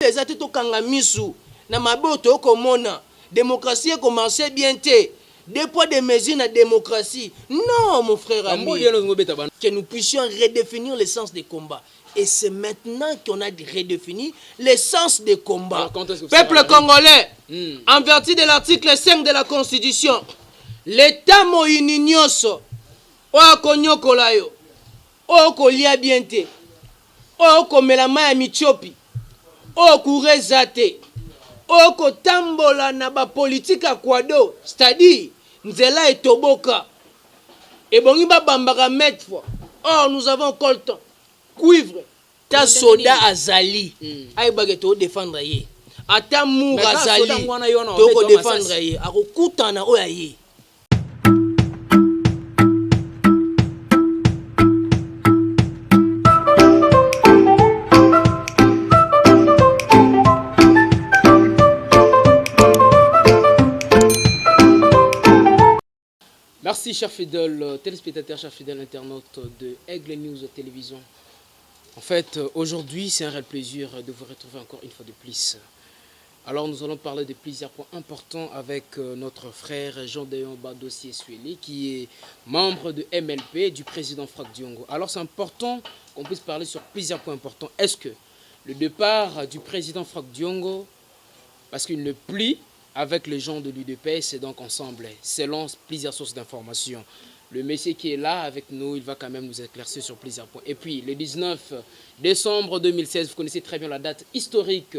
eza te tokanga misu na mabe tokomona démocratie commencé bien te des poids des mesures na démocratie. Non mon frère ami, que nous puissions redéfinir le sens des combats. Et c'est maintenant qu'on a redéfini le sens des combats. Peuple congolais, en vertu de l'article 5 de la Constitution, l'État moyini nyonso oyo konyokola yo, oyo kolia bien te, oyo komela mai ya mitiopi, oyo kureza te, oyo kotambola na bapolitike ya kwado, c'est-à-dire nzela etoboka ebongi babambaka mettre fois. Or nous avons coltan, cuivre, ta soda azali ayebake to défendre ye, ata mour azali to défendre ye, akokutana oyo aye. Merci, chers fidèles téléspectateurs, chers fidèles internautes de Aigle News Télévision. En fait, aujourd'hui, c'est un réel plaisir de vous retrouver encore une fois de plus. Alors, nous allons parler de plusieurs points importants avec notre frère Jean-Déon Badossier Sueli, qui est membre de MLP, du président Franck Diongo. Alors, c'est important qu'on puisse parler sur plusieurs points importants. Est-ce que le départ du président Franck Diongo, parce qu'il ne plie avec les gens de l'UDPS, et donc ensemble, selon plusieurs sources d'informations. Le monsieur qui est là avec nous, il va quand même nous éclaircir sur plusieurs points. Et puis, le 19 décembre 2016, vous connaissez très bien la date historique,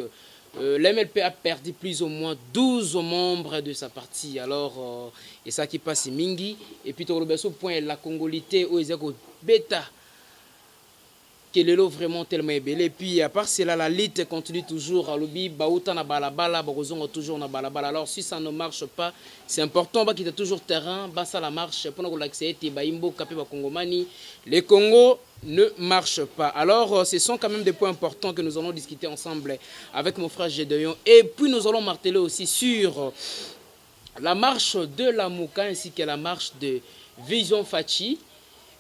l'MLP a perdu plus ou moins 12 membres de sa partie. Alors, et ça qui passe Mingi. Et puis, tout le point, la Congolité, où ils ont bêta. Quel est vraiment tellement ébélé. Et puis à part cela, la lutte continue toujours à l'obi, baouta na balabala, barozon toujours na balabala. Alors si ça ne marche pas, c'est important bah qu'il y a toujours terrain, bah ça la marche pour nous l'accès et baimbo capé ba Congomani. Les Congo ne marche pas. Alors ce sont quand même des points importants que nous allons discuter ensemble avec mon frère Gédéon. Et puis nous allons marteler aussi sur la marche de la Mouka ainsi que la marche de Vision Fachi.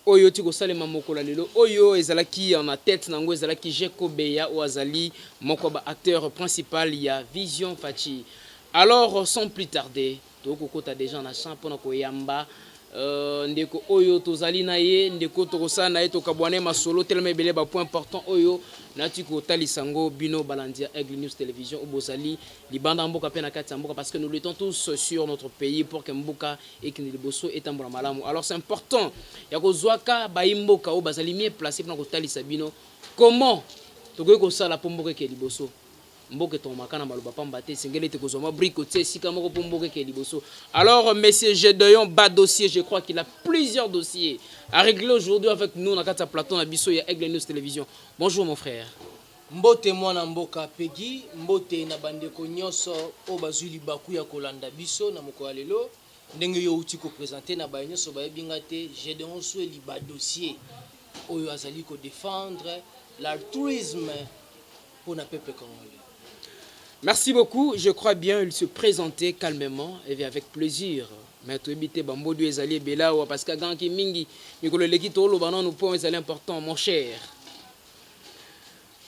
Oyo tiko salema mokola lelo oyo ezalaki en tête nango ezalaki Jeko Beya ou azali moko ba acteur principal ya Vision Fachi. Alors sans plus tarder, toko kota déjà na champ pona ko yamba ndeko oyo tozali na ye ndeko tokosa na ye tokabwane masolo tellement belé ba point important oyo natiko talisango bino balandia Aigle News Télévision obozali libanda mboka pe na kati mboka parce que nous luttons tous sur notre pays pour que mboka et que liboso etambola malamu. Alors c'est important ya kozwaka ba mboka o bazali mieux placé pour kotalisa bino comment tokoki kosala po mboka ke liboso mboka tomaka na maloba pamba te singeli te kozoma brico te sika moko po mboka ke liboso. Alors monsieur Gédéon Badossier, je crois qu'il a plusieurs dossiers à régler aujourd'hui avec nous na kata plateau na biso ya Aigle News Télévision. Bonjour mon frère. Mbote mwana mboka pegi, mbote na bandeko nyonso o bazuli baku ya kolanda biso na moko lelo ndenge yo uti ko présenter na ba nyonso ba yebinga te Gédéon Sueli Badossier oyo azali ko défendre l'altruisme pour na peuple congolais. Merci beaucoup, je crois bien il se présentait calmement et avec plaisir. Mais tu habite bambodu ezali bela ou parce que quand ki mingi mikolo leki to lo banon point ezali important mon cher.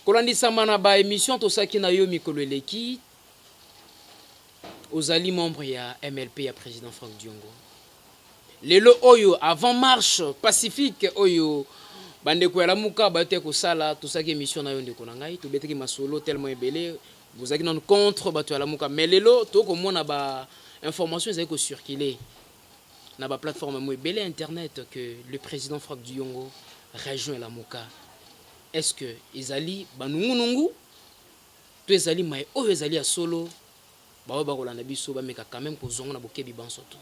Kolandi samana ba émission to saki na yo mikolo leki ozali membre ya MLP ya président Franck Diongo. Lelo oyo avant marche pacifique oyo bandeko ya lamuka ba te ko sala to saki émission na yo ndeko na ngai to beteki masolo tellement ebelé. Vous avez non contre bato ya lamuka mais lelo to ko mona ba information ezali ko circuler na ba plateforme mo belé internet que le président Franck Diongo rejoint lamuka. Est-ce que ezali banungunungu to ezali mai oyo ezali ya solo ba ba kolanda biso ba meka quand même ko zonga na bokebi bansoto.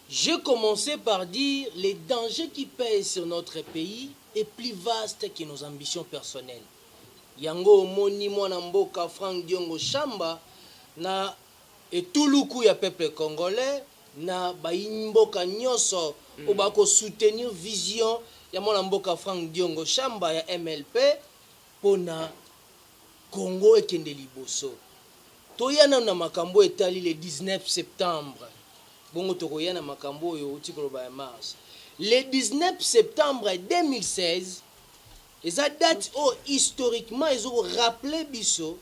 J'ai commencé par dire les dangers qui pèsent sur notre pays est plus vaste que nos ambitions personnelles. Yango moni mwana mboka Franck Diongo Chamba na etuluku ya peuple congolais na baimboka nyoso obako soutenir vision ya mwana mboka Franck Diongo Chamba ya MLP pona Congo ekende liboso. Toyana na makambo etali le 19 septembre. Bongo tokoyana makambo yo utikoloba ya mars. Le 19 septembre 2016 et ça date historiquement ils ont rappelé biso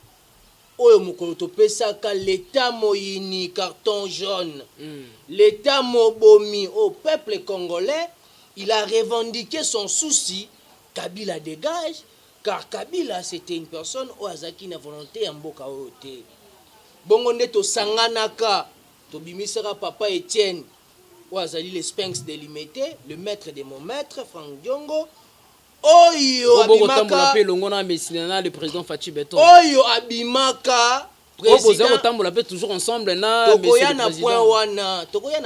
oyo mokolo topesaka l'état moyini carton jaune l'état mobomi au peuple congolais. Il a revendiqué son souci. Kabila dégage, car Kabila c'était une personne au azaki na volonté en mboka ote. Bongo nde to sanganaka to bimisera papa Etienne au azali le Sphinx délimité, le maître de mon maître Frank Diongo. Oyo abimaka le président Fachi Beton. Oyo abimaka président tambola pe toujours ensemble na tokoya na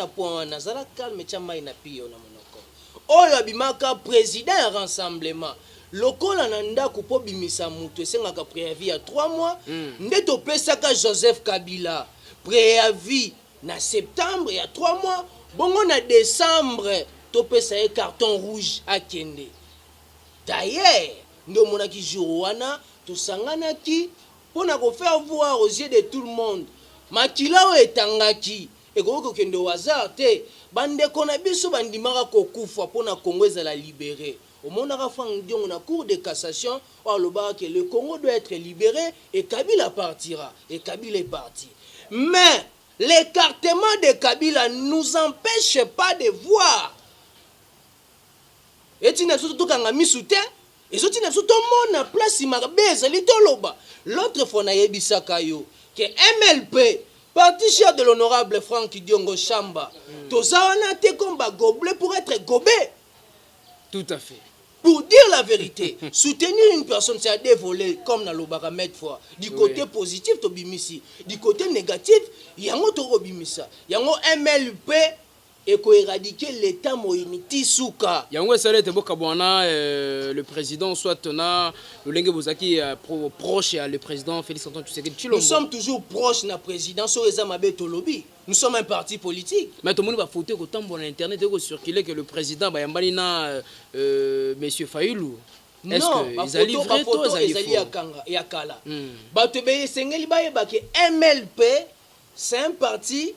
point wana zala calme chama ina pio na monoko. Oyo abimaka président ya rassemblement lokola na ndako po bimisa mutu esengaka préavis ya 3 mois nde topesaka Joseph Kabila préavis na septembre ya 3 mois bongo na décembre topesa e carton rouge akende. D'ailleurs, nous avons dit jour tout sanganaki pour faire voir aux yeux de tout le monde. Makila etangaki et ko kende hasard te bande kona biso bandimaka kokufa pour na Congo za la libérer. Au monde a Frank Diongo na cour de cassation on le que le Congo doit être libéré et Kabila partira et Kabila est parti. Mais l'écartement de Kabila nous empêche pas de voir. Et tu n'as surtout qu'un ami soutien. Et tu n'as surtout mon place marbeza litoloba. L'autre fois na yebisaka yo que MLP parti cher de l'honorable Frank Diongo Chamba. Tozawana te combat gobelet pour être gobé. Tout à fait. Pour dire la vérité, soutenir une personne c'est à dévoler comme dans le baramètre fois. Du côté positif to bimisi, du côté négatif, yango to bimisa. Yango MLP et qu'on éradiquer l'état moïniti souka. Yango esale te boka bwana le président soit na Lolenge Bozaki proche à le président Félix Antoine Tshisekedi Tshilombo. Nous sommes toujours proches na président so eza mabe tolobi. Nous sommes un parti politique. Mais tout le monde va foutre au temps bon internet et circuler que le président ba yambali na monsieur Fayulu. Est-ce que ezali vrai to ezali yakanga yakala. Ba te be sengeli ba yeba ke MLP c'est un parti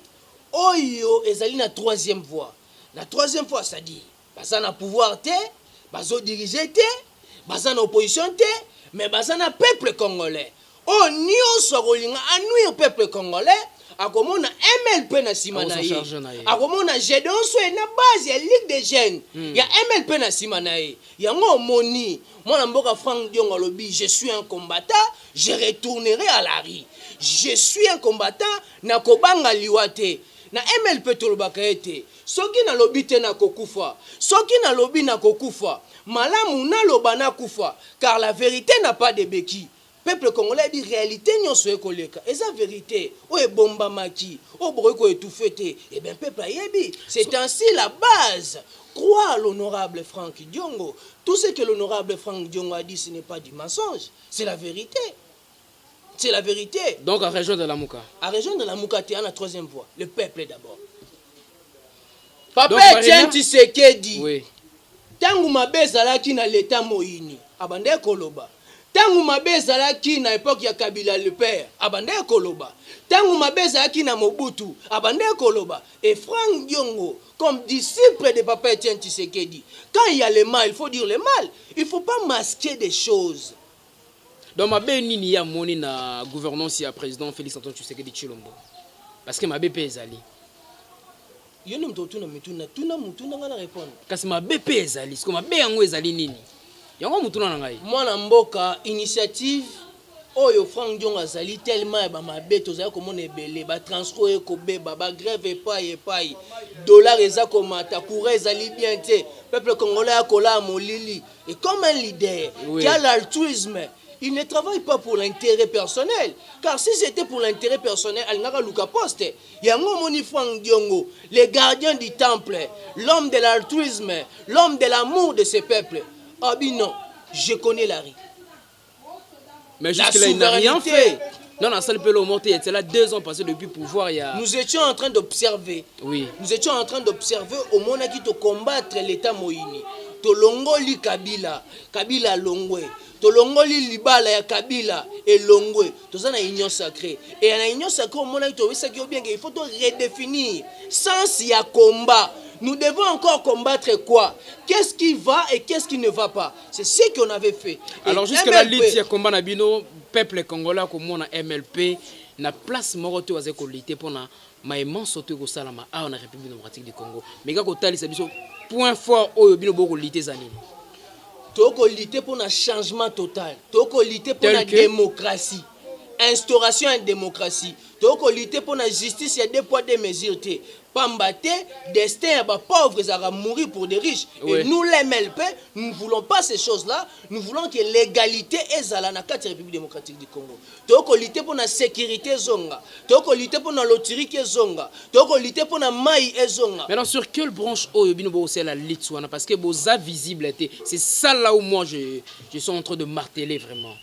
Oyo ezali na troisième voie. La troisième voie, ça dit, baza na pouvoir te, bazo diriger te, baza na opposition te, mais baza na peuple congolais. Oh, nyonso kolinga anuire peuple congolais, akomona MLP na sima na ye. Akomona Gédéon Soué na base ya Ligue des Jeunes. Ya MLP na sima na ye. Yango moni, moi mboka Frank Diongo lobi, je suis un combattant, je retournerai à la rue. Je suis un combattant, na kobanga liwate. Na MLP tolobaka ete soki na lobi te na kokufa soki na lobi na kokufa malamu na loba na kufa car la vérité n'a pas de béquilles. Peuple congolais dit réalité nyonso ekoleka eza vérité o ebomba maki o boreko étouffé te et bien peuple ayebi c'est ainsi la base. Crois l'honorable Frank Diongo, tout ce que l'honorable Frank Diongo a dit ce n'est pas du mensonge, c'est la vérité. C'est la vérité. Donc à région de la Mouka. À région de la Mouka, tu es à la troisième voie. Le peuple d'abord. Papa Etienne Tshisekedi. Oui. Tangu mabe zalaki na l'état moyini. Abande koloba. Tangu mabe zalaki na époque ya Kabila le père. Abande koloba. Tangu mabe zalaki na Mobutu. Abande koloba. Et Frank Diongo, comme disciple de Papa Etienne Tshisekedi, quand il y a le mal, il faut dire le mal. Il ne faut pas masquer des choses. Donc ma bé nini ya moni na gouvernance ya président Félix Antoine Tshisekedi Tshilombo parce que ma bé pe ezali yo nem to tuna mituna tuna mutuna ngana répondre kasi ma bé pe ezali parce que ma bé yango ezali nini yango mutuna na ngai mwana mboka initiative oyo Frank Diongo azali tellement ba mabe tozali komona ebele ba transport ekobeba ba grève epai dollar eza komata courant ezali bien te peuple congolais akola molili et comme un leader qui a l'altruisme. Il ne travaille pas pour l'intérêt personnel. Car si c'était pour l'intérêt personnel, il n'aurait pas poste. Il y a un moni Frank Diongo, le gardien du temple, l'homme de l'altruisme, l'homme de l'amour de ce peuple. Ah bien non, je connais la rue. Mais jusque-là, il n'a rien fait. Non, la salle Pelo Monté était là 2 ans passés depuis le pouvoir. Nous étions en train d'observer. Oui. Nous étions en train d'observer au monde qui te combattre l'État Moïni. Tolongoli Kabila, Kabila Longwe. Tolongoli libala ya Kabila et Longwe. Tout ça na union sacrée. Et la union sacrée au monde il faut redéfinir. Sans y a combat. Nous devons encore combattre quoi? Qu'est-ce qui va et qu'est-ce qui ne va pas? C'est ce qu'on avait fait. Alors jusque là, l'idée combat Nabino peuple congolais comme mon MLP na place moroto wa zekolité pour na maïman sauté ko salama a na République démocratique du Congo mais ga ko talisa biso point fort oyo bino boko lité zanini toko lité pour un changement total toko lité pour la démocratie instauration en démocratie toko lité pour la justice il y a deux poids deux mesures Pambate, destin, pauvres, ça va mourir pour des riches. Oui. Et nous, les MLP, nous ne voulons pas ces choses-là. Nous voulons que l'égalité est à la République démocratique du Congo. Toko lutter pour la sécurité zonga. Toko lutter pour la loterie zonga. Toko lutter pour la maï zonga. Maintenant, sur quelle branche c'est la lutte parce que vos visibilité, c'est ça là où moi je suis en train de marteler vraiment.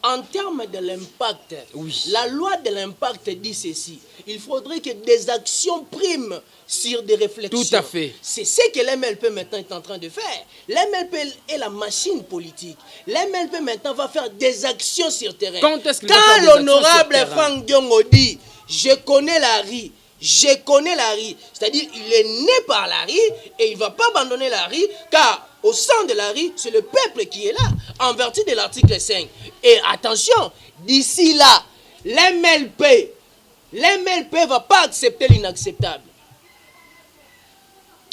En termes de l'impact, oui. La loi de l'impact dit ceci. Il faudrait que des actions priment sur des réflexions. Tout à fait. C'est ce que l'MLP maintenant est en train de faire. L'MLP est la machine politique. L'MLP maintenant va faire des actions sur terrain. Quand l'honorable Franck Diongo dit « Je connais la rue », je connais la rue, c'est-à-dire il est né par la rue et il ne va pas abandonner la rue car au sein de la rue, c'est le peuple qui est là, en vertu de l'article 5. Et attention, d'ici là, l'MLP ne va pas accepter l'inacceptable.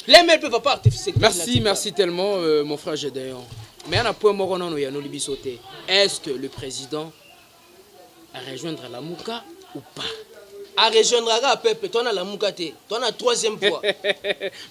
L'MLP ne va pas accepter l'inacceptable. Merci tellement, mon frère Gédéon. Mais on a un point mort, est-ce que le président a rejoindre la Mouka ou pas? À rejoindre le peuple, tu as la Moukate, tu as la troisième fois.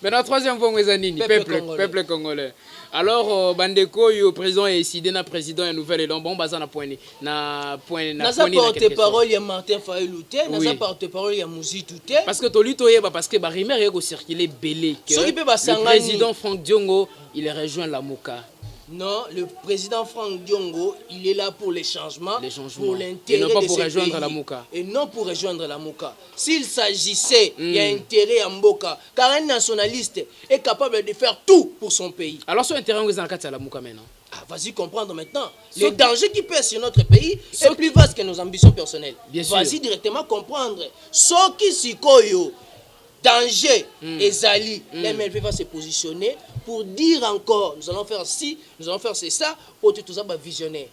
Mais la troisième fois, peuple congolais. Alors, Bandeko, le président est décidé, le président est nouvel et donc bon, bazar na point. Na porte-parole, il y a Martin Fayoulouté, na porte-parole, il y a Mouzi Touté. Parce que Tolito, parce que Barimère est circulé belé. Le président Franck Diongo, il rejoint la Mouka. Non, le président Franck Diongo, il est là pour les changements, pour l'intérêt et non pas de pour ce rejoindre pays. La Mouka. Et non pour rejoindre la Mouka. S'il s'agissait, il y a intérêt à Mboka, car un nationaliste est capable de faire tout pour son pays. Alors, son intérêt, on est à la Mouka maintenant. Ah, vas-y comprendre maintenant. Le danger qui pèse sur notre pays est plus vaste que nos ambitions personnelles. Vas-y directement comprendre. Ce qui s'ikoyo, danger et Zali, l'MLP va se positionner pour dire encore, nous allons faire ci, nous allons faire ça, pour tout ça visionnaire.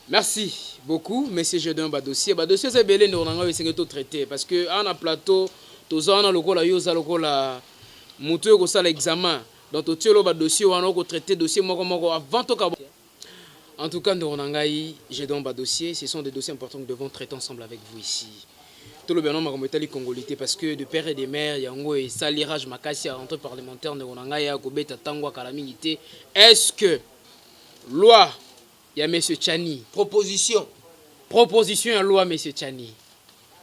Merci beaucoup, monsieur Gédéon Badossier. Badossier, c'est belé, nous allons tout traiter. Parce que on a plateau, tous on a le col, yosa le col, monteur au salle examen. Donc, tu as le dossier, on a traité dossier, avant tout. En tout cas, nous allons Gédéon Badossier. Ce sont des dossiers importants que nous devons traiter ensemble avec vous ici. Tout le bien nom Marometali Congolité parce que de père et de mère, il y a un salirage makasi entre parlementaires de Ronangaya, Gobeta Tangwa Kalamité. Est-ce que loi, il y a M. Tchani. Proposition à loi, M. Tchani.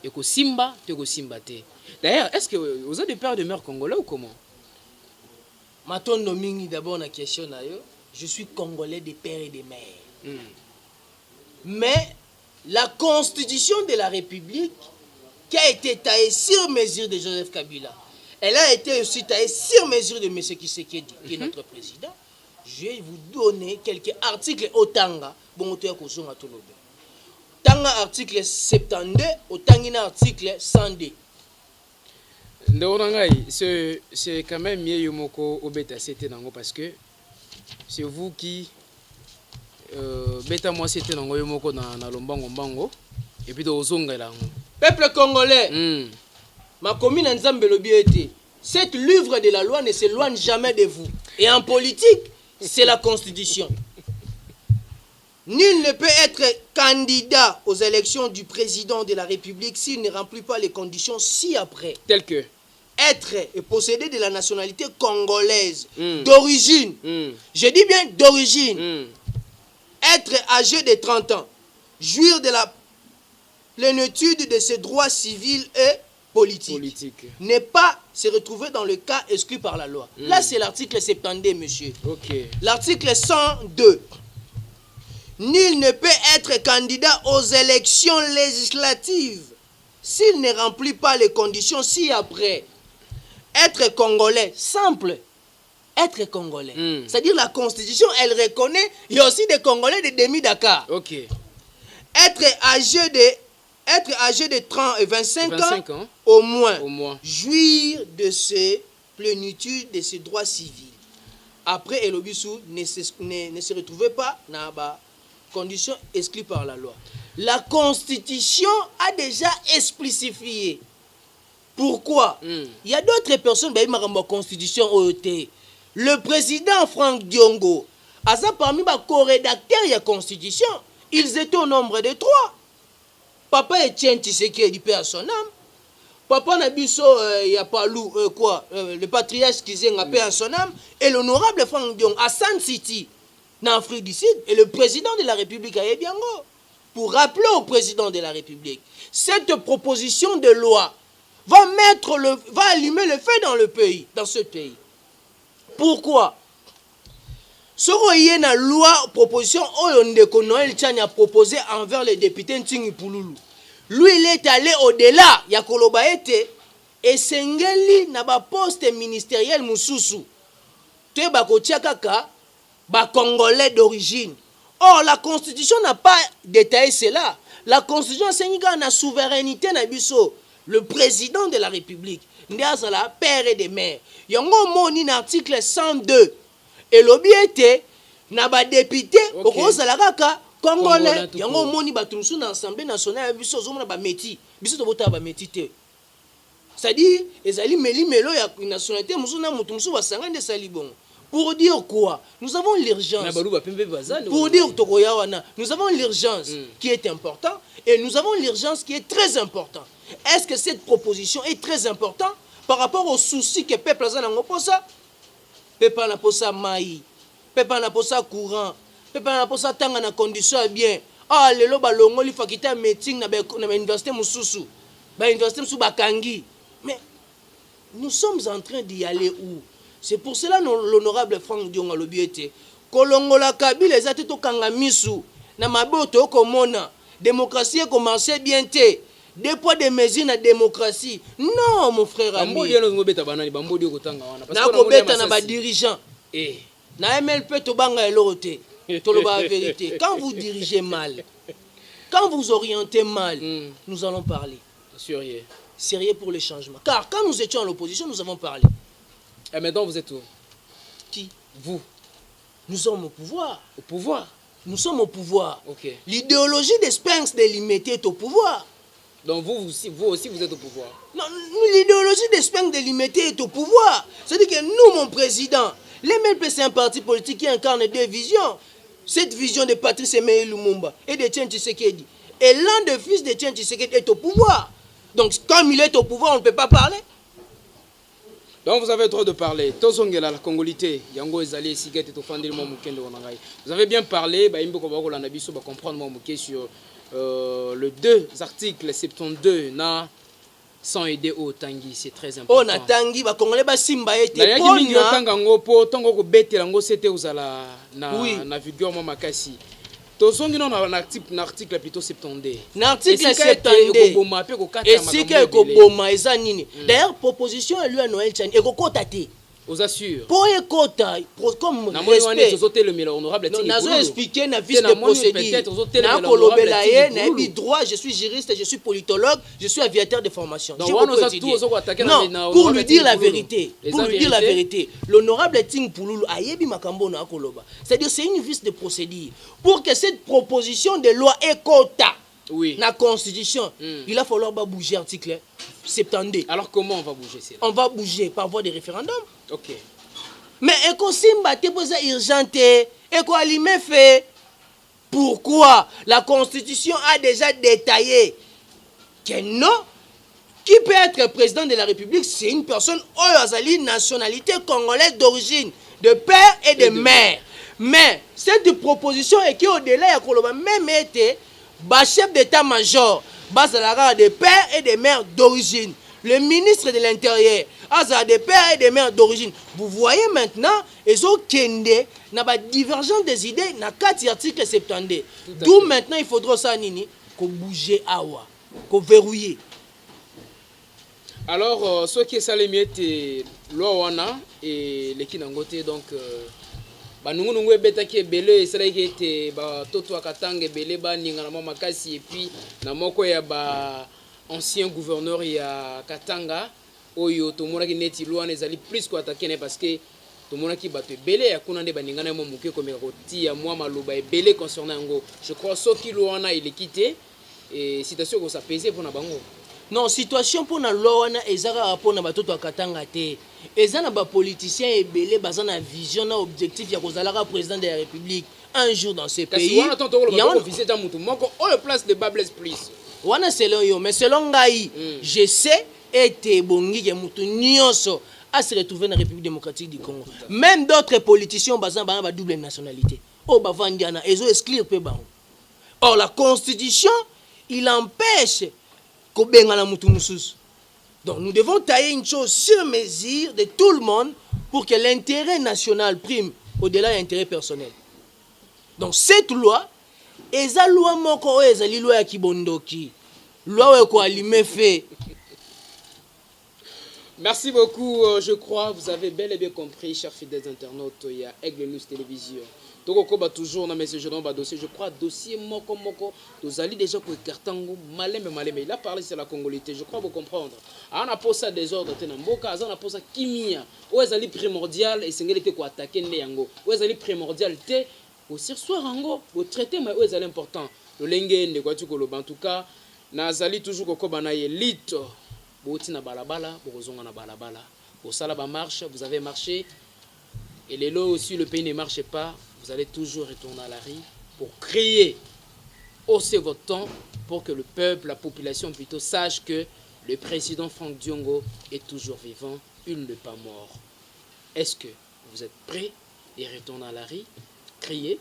Et que Simba, tu es Simba. D'ailleurs, est-ce que vous êtes des pères et de mères congolais ou comment? Maton Domingi, d'abord, la question, je suis congolais des pères et des mères. Mais la constitution de la République qui a été taillée sur mesure de Joseph Kabila, elle a été aussi taillée sur mesure de M. Kisekedi, qui est notre président. Je vais vous donner quelques articles au Tanga. Bon, Tanga article 72, au Tangina article 102. C'est quand même mieux Yomoko Obeta c'était parce que c'est vous qui beta moi c'était dans Yomoko na Lombango Mbango et puis dans Zonga là. Peuple congolais, ma commune en Zambélobiété, cette livre de la loi ne s'éloigne jamais de vous. Et en politique, c'est la constitution. Nul ne peut être candidat aux élections du président de la République s'il ne remplit pas les conditions ci-après. Telles que être et posséder de la nationalité congolaise, d'origine. Je dis bien d'origine. Être âgé de 30 ans. Jouir de la plénitude de ses droits civils et politiques. Ne pas se retrouver dans le cas exclu par la loi. Là, c'est l'article 72, monsieur. L'article 102. Nul ne peut être candidat aux élections législatives s'il ne remplit pas les conditions ci-après. Être congolais, simple. Être congolais. C'est-à-dire la constitution, elle reconnaît, il y a aussi des Congolais de demi-Dakar. Être âgé de 30 et 25 ans, au moins. Jouir de ses plénitudes, de ses droits civils. après Elobisu ne se retrouvait pas dans la condition exclue par la loi. La Constitution a déjà explicifié. Pourquoi? Il y a d'autres personnes qui ont la Constitution OET. Le président Franck Diongo, parmi les co-rédacteurs de la Constitution, ils étaient au nombre de 3. Papa Etienne Tshisekedi, paix à son âme. Papa Nabiso, il n'y a pas le patriarche qui a paix à son âme. Et l'honorable Franck Diongo, à San City, en Afrique du Sud, et le président de la République à Ebiango. Pour rappeler au président de la République, cette proposition de loi va allumer le feu dans ce pays. Pourquoi? Ce qu'il y a une loi, proposition, Noël Tchani a proposé envers les députés Ntingi Pouloulou. Lui, il est allé au-delà. Il y a Kolobaete et Sengeli na ba poste ministériel Moussousou. Te bakotia kaka ba Congolais d'origine. Or, la Constitution n'a pas détaillé cela. La Constitution a la souveraineté na biso. Le président de la République, Ndiazala, père et des mères. Il y a un article 102. Et l'objet était, na ba député, au Rosalagaka, Congolais. Il y a un moni batumsu dans l'Assemblée nationale, biso zomona ba meti, biso to bota ba meti te. C'est-à-dire, ezali meli melo ya nationalité musuna mutumsu ba sangande salibon. Pour dire quoi? Nous avons l'urgence. Pour dire Tokoyawana, nous avons l'urgence qui est importante et nous avons l'urgence qui est très importante. Est-ce que cette proposition est très importante par rapport aux soucis que le peuple a dans le posa? Le peuple n'a pas ça maï, le peuple n'a pas ça courant, le peuple n'a pas ça tanga na condition bien. Ah, le loba longo li fakite un meeting na université Moussousou, ba université Moussousou Bakangi. Mais nous sommes en train d'y aller où? C'est pour cela que l'honorable Franck Diongo Lobiete, Kolongola Kabila les ateto kangamisu, na maboto komona, démocratie commence bien té, des poids des mesures na démocratie. Non mon frère ami. Na kobeta na ba dirigeant. Na MLP to banga elorote. Toloba la vérité. Quand vous dirigez mal, quand vous orientez mal, nous allons parler. Sérieux. Sérieux pour le changement. Car quand nous étions à l'opposition, nous avons parlé. Et maintenant, vous êtes où? Qui? Vous. Nous sommes au pouvoir. Au pouvoir? Nous sommes au pouvoir. Ok. L'idéologie des Sphinx délimitée est au pouvoir. Donc vous aussi, vous êtes au pouvoir? Non, l'idéologie des Sphinx délimitée est au pouvoir. C'est-à-dire que nous, mon président, l'MLP, c'est un parti politique qui incarne deux visions. Cette vision de Patrice Emery Lumumba et de Etienne Tshisekedi. Et l'un des fils de Etienne Tshisekedi est au pouvoir. Donc, comme il est au pouvoir, on ne peut pas parler. Donc vous avez le droit de parler. Tozongela la Congolité, Yango Ezali Sigete Tofandil Momukende Wanangai. Vous avez bien parlé, Imbo Kobako Lanabiso va comprendre Momuke sur le 2 articles 72 na sans aider au Tangi, c'est très important. On a Tangi, va Congolais ba Simba été. Na yaki mingi otangango po tongo ko betela ngo c'était uzala na vigueur mo makasi. Tozongi non na article plutôt 72. Na article 72. Et si que Koboma eza nini. D'ailleurs proposition lui à Noël Tchani et kokota te. Aux assure. Pour ekota comme respect. Nazo expliquer na vice de procédure. Na kolobela ye na bi droit, je suis juriste, je suis politologue, je suis aviateur de formation. Non, pour lui dire la vérité. Pour lui dire la vérité. L'honorable Ting Pouloulou ayebi makambo na koloba. C'est-à-dire c'est une vice de procédure. Pour que cette proposition de loi ekota la constitution, il va falloir bouger l'article 72. Alors comment on va bouger cela? On va bouger par voie de référendum. Ok. Mais Simba te pose urgenté, alime fait. Pourquoi? La constitution a déjà détaillé que non, qui peut être président de la République, c'est une personne oyazali nationalité congolaise d'origine, de père et de mère. Mais cette proposition est au-delà de Koloba, même été chef d'état-major, de pères et de mères d'origine. Le ministre de l'Intérieur a des pères et des mères d'origine. Vous voyez maintenant, ils ont une divergence des idées dans 4 articles 72. D'où maintenant il faudra ça nini qu'on bouge awa, qu'on verrouille. Alors ce qui est salé c'est l'Owana et les Kinangote donc banungu nungu ebetaki ebele esalaki ete ba toto akatanga ebele ba ninga na makasi et puis na moko ya ba ancien gouverneur ya Katanga oyo tomonaki neti lwana ezali plus ko attaquer parce que tout le monde qui bat belé à kuna de baningana mo muke comme roti à moi maloba et belé concernant ngo. Je crois ce qui loana il est quitté et citation que ça pesait pour na bango. Non, situation pour na loana ezara pour na batoto akatanga te. Ezana ba politicien et belé bazana vision na objectif ya kozalaka président de la République un jour dans ce pays. Il y a un officier dans mutu moko on le place de Bables plus. Wana selon yo mais selon ngai je sais et bongi ke mutu nyonso à se retrouver dans la République démocratique du Congo. Même d'autres politiciens ont une double nationalité. Or, la Constitution, il empêche qu'on ait. Donc, nous devons tailler une chose sur mesure de tout le monde pour que l'intérêt national prime au-delà de l'intérêt personnel. Donc, cette loi, eza loi moko ezali loi ya kibondoki. Loi ko allumer fait. Merci beaucoup, je crois, vous avez bel et bien compris, chers fidèles internautes, il y a Aigle News Télévision. Donc, on toujours dans mes dossiers, je crois, dossier moko, vous allez déjà pour Kartango, malem, il a parlé sur la congolité, je crois vous comprendre. On a posé ça désordre, on a posé ça kimia, où est-ce primordial, et c'est ce qui est attaqué, où est-ce primordial, au sursoir, au traité, mais où est-ce important. Le lengue, de quoi tu colobes, en tout cas, Nazali toujours au Kobana élite. Na balabala, na balabala. Au salaba marche, vous avez marché. Et les lots aussi, le pays ne marche pas. Vous allez toujours retourner à la rue pour crier. Haussez votre temps pour que le peuple, la population plutôt, sache que le président Franck Diongo est toujours vivant. Il n'est pas mort. Est-ce que vous êtes prêts et retourner à la rue, crier?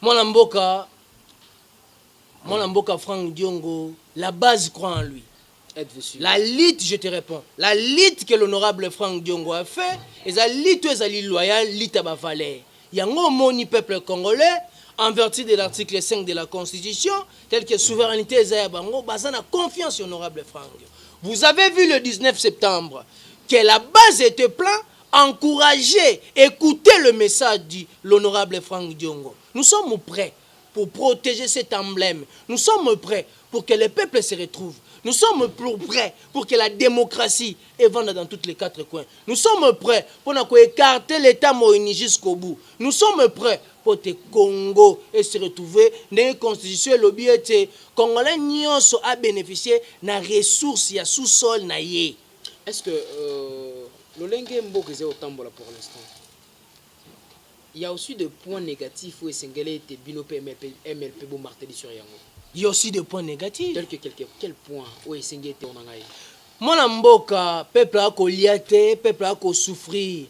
Mon Mboka Franck Diongo, la base croit en lui. Êtes-vous sûr? La lutte, je te réponds. La lutte que l'honorable Franck Diongo a fait, et la lutte loyale, lutte à valeur. Il y a un moni peuple congolais, en vertu de l'article 5 de la Constitution, tel que souveraineté Zayabango, basant la confiance au honorable Franck. Vous avez vu le 19 septembre que la base était pleine, encourager, écouter le message de l'honorable Franck Diongo. Nous sommes prêts pour protéger cet emblème. Nous sommes prêts pour que le peuple se retrouve. Nous sommes prêts pour que la démocratie évande dans tous les quatre coins. Nous sommes prêts pour écarter l'État Moïni jusqu'au bout. Nous sommes prêts pour que le Congo et se retrouver dans une constitution. Le Congolais a bénéficié de la ressource, de sous-sol. Est-ce que le Lengue Mboka est au Tambola pour l'instant? Il y a aussi des points négatifs où Sengele était binopé MLP pour marteler sur Yango. Il y a aussi des points négatifs. Tel que quel point où Sengele était en Angaï? Mon Mboka, peuple a liaté, peuple a souffrir.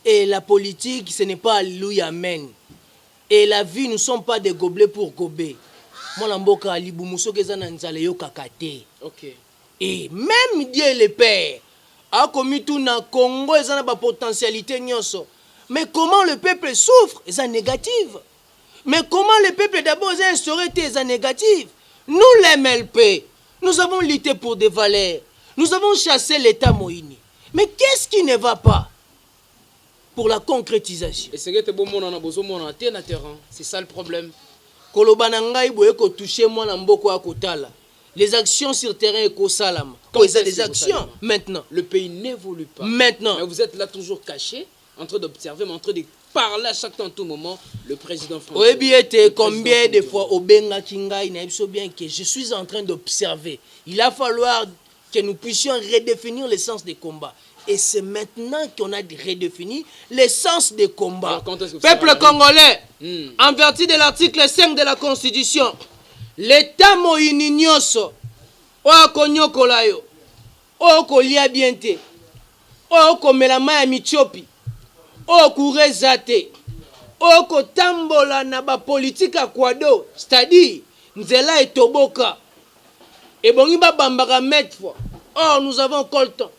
Et la politique, ce n'est pas alléluia, amen. Et la vie, nous ne sommes pas des gobelets pour gober. Mon Mboka, Liboumousso, Kezananzale, yo kakate. Ok. Et même Dieu le Père a commis tout dans le Congo, ils ont une potentialité. Mais comment le peuple souffre, c'est négatif. Mais comment le peuple d'abord a instauré c'est négatif. Nous, les MLP, nous avons lutté pour des valeurs. Nous avons chassé l'État Moïni. Mais qu'est-ce qui ne va pas pour la concrétisation? C'est ça le problème. Les actions sur terrain et salam. Les actions maintenant. Le pays n'évolue pas. Maintenant. Mais vous êtes là toujours caché, en train d'observer, mais en train de parler à chaque temps, à tout moment, le président français. Oui, combien de fois au Benga Kinga, il a bien que je suis en train d'observer. Il va falloir que nous puissions redéfinir le sens des combats. Et c'est maintenant qu'on a redéfini le sens des combats. Peuple congolais, en vertu de l'article 5 de la Constitution, l'État Moïni Nyoso, Oako Nyokolayo, Oako Liabiente, Oako Melamaya Michopi, Oako Rezate, Oako Tambola Naba politique à Kwado, c'est-à-dire Nzela et Toboka, et Bongiba Bambara mettre. Or, nous avons coltan,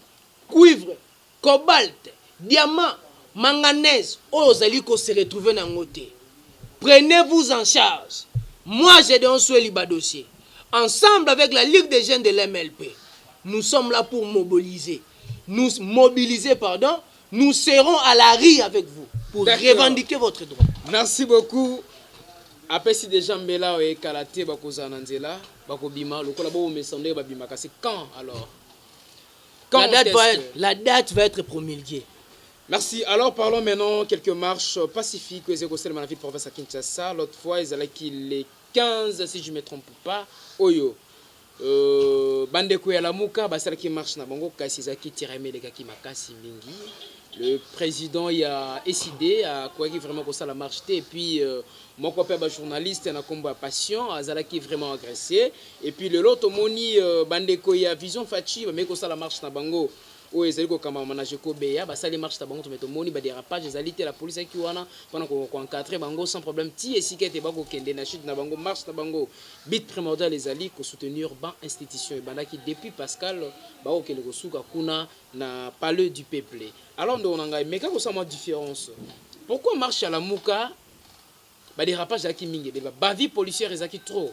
cuivre, cobalt, diamant, manganèse. Oh, Zaliko se retrouver dans le côté. Prenez-vous en charge. Moi, j'ai dénoncé le dossier. Ensemble avec la Ligue des jeunes de l'MLP, nous sommes là pour mobiliser. Nous serons à la rue avec vous pour revendiquer votre droit. Merci beaucoup. Après, si des gens sont et Kalaté, Bakozananzela, Bakobima, le collabo me semblait Babima. C'est quand alors? La date va être promulguée. Merci. Alors parlons maintenant quelques marches pacifiques aux Écossais de la ville province à Kinshasa. L'autre fois, ils allaient les 15, si je ne me trompe pas, Oyo. Bandeko ya Lamuka, basala qui marche na bango kasi zaki tirame les gars qui makasi mingi. Le président a décidé à quoi qui vraiment comme ça la marche et puis mon copain journaliste na combat patient azala qui vraiment agressé et puis le lot moni bandeko ya vision fachi mais comme ça la marche na bango o ezali ko kama manager ko beya basali marche na bango to meto moni ba dérapage ezali te la police qui wana pendant ko encadrer bango sans problème ti esikete ba ko kende na chute na bango marche na bango bit primordial les ali ko soutenir ban institution et banda qui depuis Pascal ba ko kende ko suka kuna na palais du peuple. Alors on a mais quand ça ma différence pourquoi marche à la Muka ba dérapage à Kiminge ba vie policière ezaki trop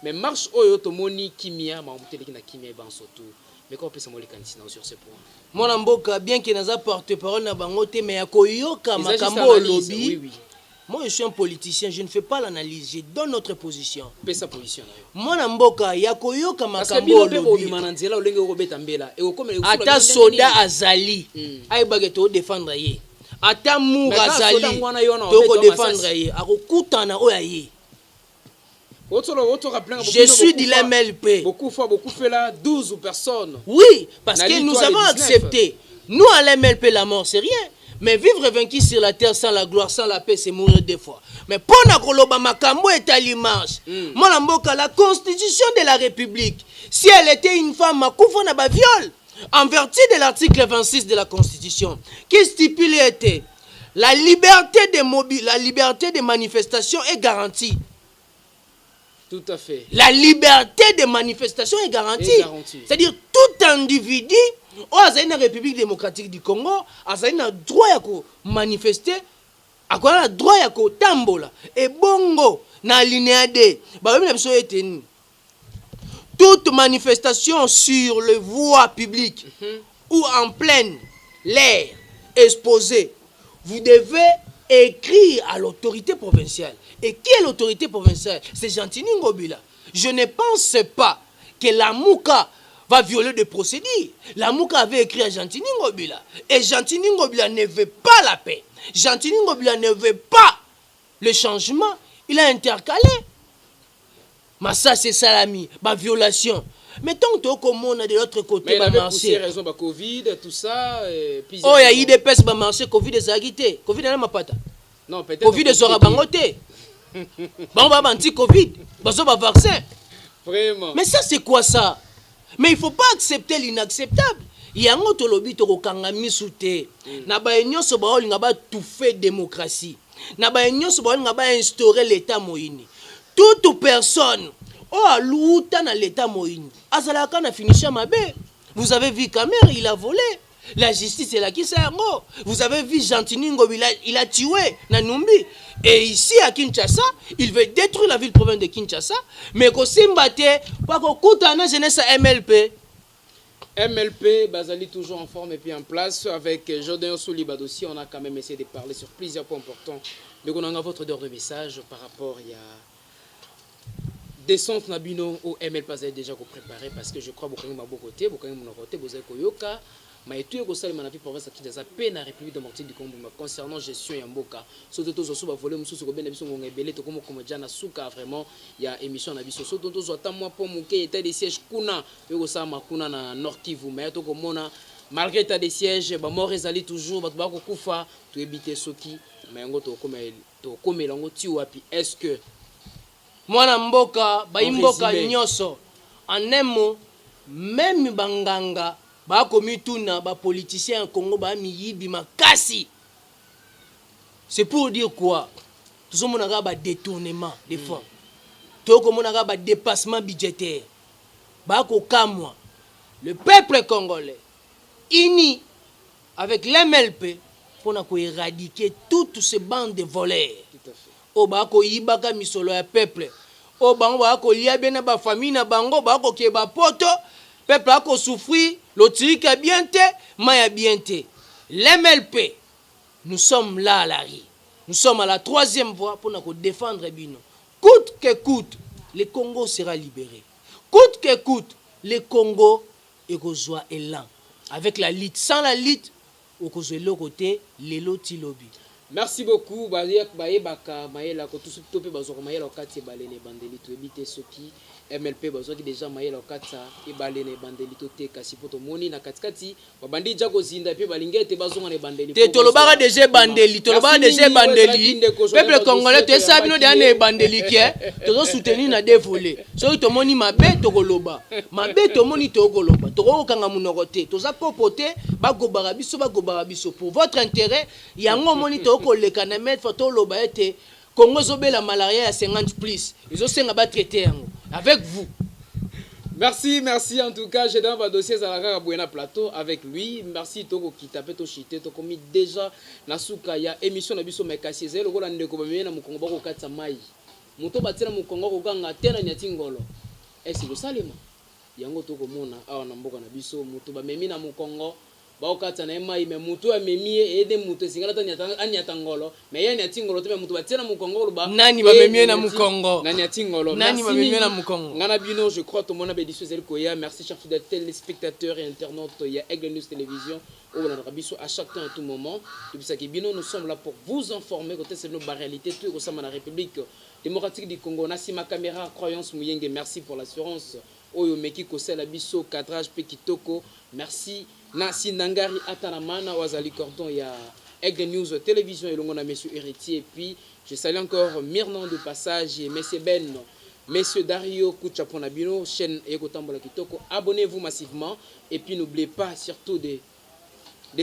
mais marche oyo to moni kimia ma muteli na kimia ban surtout. Mais comment peut-on les candidater sur ce point? Mon mboka bien qu'il n'a pas porte-parole na bangote mais ya koyoka makambo lobby. Oui. Moi je suis un politicien, je ne fais pas l'analyse, je donne notre position. Paix sa position. Mon mboka ya koyoka makambo lobby. Ata soda azali. Ay bageto défendre ye. Ata mour azali. Toko défendre ye. Akokutana oya ye. Je suis de l'MLP. Beaucoup fait là 12 personnes. Oui, parce que nous avons accepté. Nous à l'MLP, la mort, c'est rien. Mais vivre vaincu sur la terre sans la gloire, sans la paix, c'est mourir deux fois. Mais pour Nakoloba Makambo est à l'image. La constitution de la République, si elle était une femme, Makoufo n'a pas viol. En vertu de l'article 26 de la Constitution, qui stipulait était la liberté de manifestation est garantie. Tout à fait. La liberté de manifestation est garantie. C'est-à-dire tout individu, dans la République démocratique du Congo, a le droit de manifester, a le droit de tambola. Et bongo, dans l'alinéa D, toute manifestation sur les voies publiques ou en pleine l'air exposée, vous devez écrire à l'autorité provinciale. Et qui est l'autorité provinciale? C'est Gentini Ngobila. Je ne pense pas que la Mouka va violer des procédures. La Mouka avait écrit à Gentini Ngobila. Et Gentini Ngobila ne veut pas la paix. Gentini Ngobila ne veut pas le changement. Il a intercalé. Mais ça, c'est salami. Ma violation. Mais tant que a de l'autre côté, mais il avait poussé raison de Covid, tout ça. Oh, il y a eu des pestes, marché, Covid est agité. Covid n'est pas. Non, peut-être. Covid est sur bangoté. Bon, on va anti-Covid. Vaccin. Vraiment. Mais ça, c'est quoi ça? Mais il ne faut pas accepter l'inacceptable. Il y a un autre lobby qui a mis sous terre. Il y a tout fait démocratie. Il y a instauré l'État moïni. Toute personne a louta dans l'État moïni. Azalaka na finition mabe. Vous avez vu Kamer, il a volé. La justice est là qui sert. Vous avez vu Gentini Ngobila, il a tué Nanumbi. Et ici à Kinshasa, il veut détruire la ville-province de Kinshasa. Mais qu'on s'imbatte, pas qu'on coûte à la jeunesse à MLP. MLP, Bazali toujours en forme et puis en place. Avec Jordan Soliba aussi, on a quand même essayé de parler sur plusieurs points importants. Mais on a votre ordre de message par rapport à descente Nabino au MLP déjà préparé parce que je crois que vous avez beaucoup côté, vous avez côté, vous avez Koyoka. Mais tout est aussi manapé province qui des peine à République démocratique du Congo concernant gestion ya mboka surtout tous so ba voler mususu ko bena biso ngonga ebele to comme jana suka vraiment il y a émission na biso surtout tous ata moi pour muke état de siège kuna yoko sa makuna na Nord Kivu mais to ko mona malgré état de siège ba mort ezali toujours ba ko kufa to ebité soki mais ngo to comme lango ti wapi est-ce que mwana mboka ba imboka nyoso en un mot même banganga ba komituna ba politiciens Congo ba miyibi makasi. C'est pour dire quoi? Tout ce monde a ba détournement des fonds. Tout le monde a ba dépassement budgétaire. Ba ko kamwa. Le peuple congolais uni avec l'MLP pour éradiquer toutes ces bandes de voleurs. O ba ko yibaka misolo ya peuple. O bango ba ko lia bena ba famille na bango ba ko ke ba poto. Peuple a ko souffrir, l'autique a bien été, maya bien été. L'MLP, nous sommes là à la rue. Nous sommes à la troisième voie pour nous défendre Bino. Coûte que coûte, le Congo sera libéré. Coûte que coûte, le Congo est élan. avec la lutte. Sans la lutte, au côté, l'élo tilobi. Merci beaucoup. Bayebaka mayela ko tout topé bazoko mayela okati balene bandeli to ebite soki MLP bazoko déjà mayela okata e balene bandeli to te kasi poto moni na katikati babandi jako zinda pe balingete bazonga ne bandeli. Te tolobaka déjà bandeli, tolobaka déjà bandeli. Peuple congolais to sabino de ane bandeli kie, to soutenir na dévolé. So to moni mabe to koloba. Mabe to moni to koloba. To ko kanga munoko te. To za popote ba gobara biso pour votre intérêt, yango moni to le canamet photo loba ete Congo zobe la malaria à 50 plus. Ils ont senga ba traiter avec vous. Merci en tout cas, j'ai dans ma dossier Zalaka Buena plateau avec lui. Merci toko ki tapé to chité to komi déjà na suka ya émission na biso mekasi zelo ko lande ko bamena mu Congo bako katsa mai. Muto batela mu Congo ko ganga tena nyati ngolo. Esi lo salima. Yango toko mona awa na mboka na biso muto ba memina mu Congo. Baokata na mai me mutu amemie ede mutu singala anyata ngolo me yani atingolo te mutu batena mu Congo ba nani ba memie na mu Congo nani atingolo nani ba memie na mu Congo ngana bino je crois tout mon abédition zel koya merci chers fidèles téléspectateurs et internautes il y a Aigle News Télévision au na rabiso à chaque temps à tout moment depuis ça que bino nous sommes là pour vous informer côté c'est nos réalité tout au sein de la République démocratique du Congo na sima caméra croyance muyenge merci pour l'assurance oyo meki ko sala biso cadrage pe kitoko merci na Sindangari Atanamana Wazali Cordon, il y a Aigle News Télévision et l'on a monsieur Héritier. Et puis je salue encore Myrnan de passage et monsieur Ben, monsieur Dario Kouchaponabino, chaîne Ekotambola Kitoko. Abonnez-vous massivement et puis n'oubliez pas surtout de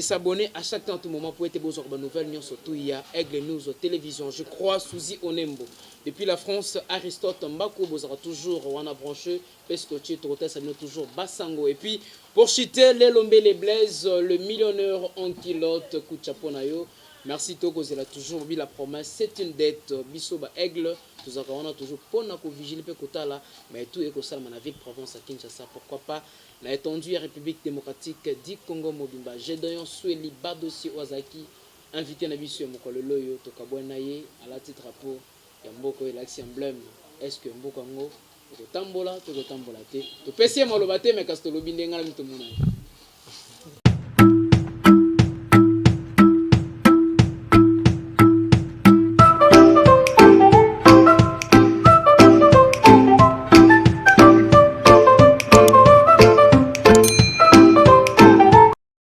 s'abonner à chaque temps, tout moment pour être beaux nouvelles. Surtout il y a Aigle News Télévision. Je crois Souzy Onembo. Depuis la France, Aristote Mbako, vous aurez toujours Wana Branché, Pescotier, Torotes, toujours Bassango. Et puis, pour chiter les Lombé, les Blaise, le millionnaire en kilote, Kouchaponayo. Merci Togo, c'est là toujours vu la promesse. C'est une dette. Bissoba Aigle, tout ça, on a toujours pour nous vigiler, mais tout est comme ça, dans la ville de Provence à Kinshasa. Pourquoi pas? La étendue la République démocratique du Congo Mobimba. J'ai d'ailleurs souhaité Badosi Ozaki, invité à Bissou Mokolo Loyo, Tokabouanaye, à la titre drapeau. Yamboko et l'axe emblème. Est-ce que Mbokango, Tokotambola, Tokotambola te. Topesi Malobate, mais Castolobi Nengal Mitomouna.